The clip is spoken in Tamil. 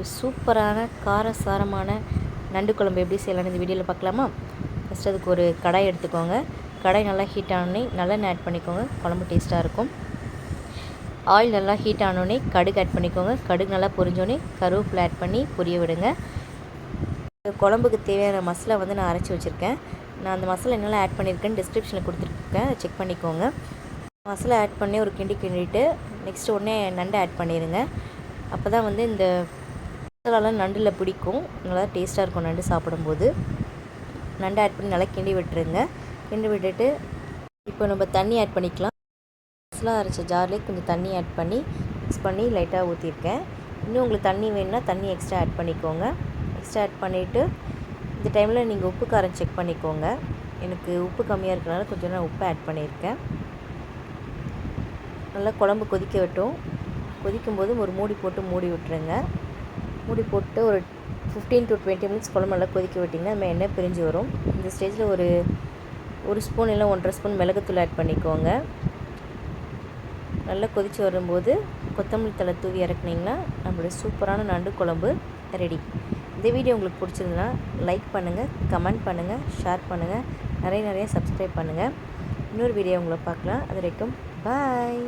ஒரு சூப்பரான காரசாரமான நண்டு குழம்பு எப்படி செய்யலாம்னு இந்த வீடியோவில் பார்க்கலாமா? ஃபஸ்ட்டு அதுக்கு ஒரு கடாய் எடுத்துக்கோங்க. கடாய் நல்லா ஹீட் ஆனோடனே நல்லெண்ணெய் ஆட் பண்ணிக்கோங்க. குழம்பு டேஸ்ட்டாக இருக்கும். ஆயில் நல்லா ஹீட் ஆனோடனே கடுகு ஆட் பண்ணிக்கோங்க. கடுகு நல்லா பொரிஞ்சோடனே கருவேப்பிலை ஆட் பண்ணி பொரிய விடுங்க. குழம்புக்கு தேவையான மசாலா நான் அரைச்சி வச்சுருக்கேன். நான் அந்த மசாலா என்னெல்லாம் ஆட் பண்ணியிருக்கேன்னு டிஸ்கிரிப்ஷனில் கொடுத்துருக்கேன், செக் பண்ணிக்கோங்க. மசாலா ஆட் பண்ணி ஒரு கிண்டிட்டு நெக்ஸ்ட்டு உடனே நண்டை ஆட் பண்ணிடுங்க. அப்போ தான் இந்த மசாலாலாம் நண்டில் பிடிக்கும், நல்லா டேஸ்ட்டாக இருக்கும் நண்டு சாப்பிடும்போது. நண்டை ஆட் பண்ணி நல்லா கிண்டி விட்டுருங்க. கிண்டி விட்டுட்டு இப்போ நம்ம தண்ணி ஆட் பண்ணிக்கலாம். மசாலா அரைச்ச ஜார்லேயே கொஞ்சம் தண்ணி ஆட் பண்ணி மிக்ஸ் பண்ணி லைட்டாக ஊற்றிருக்கேன். இன்னும் உங்களுக்கு தண்ணி வேணும்னா தண்ணி எக்ஸ்ட்ரா ஆட் பண்ணிக்கோங்க. எக்ஸ்ட்ரா ஆட் பண்ணிவிட்டு இந்த டைமில் நீங்கள் உப்பு காரம் செக் பண்ணிக்கோங்க. எனக்கு உப்பு கம்மியாக இருக்கிறனால கொஞ்சம் நான் உப்பு ஆட் பண்ணியிருக்கேன். நல்லா குழம்பு கொதிக்க விட்டோம். கொதிக்கும்போது ஒரு மூடி போட்டு மூடி விட்டுருங்க. மூடி போட்டு ஒரு 15 to 20 மினிட்ஸ் குழம்பு நல்லா கொதிக்க விட்டிங்கன்னா நம்ம எண்ணெய் பிரிஞ்சு வரும். இந்த ஸ்டேஜில் ஒரு ஸ்பூன் இல்லை 1.5 ஸ்பூன் மிளகுத்தூள் ஆட் பண்ணிக்கோங்க. நல்லா கொதித்து வரும்போது கொத்தமல்லி தழை தூவி இறக்குனிங்கன்னா நம்மளுடைய சூப்பரான நண்டு குழம்பு ரெடி. இந்த வீடியோ உங்களுக்கு பிடிச்சிருந்ததுன்னா லைக் பண்ணுங்கள், கமெண்ட் பண்ணுங்கள், ஷேர் பண்ணுங்கள், நிறைய சப்ஸ்கிரைப் பண்ணுங்கள். இன்னொரு வீடியோ உங்களை பார்க்கலாம். அது வரைக்கும் பாய்.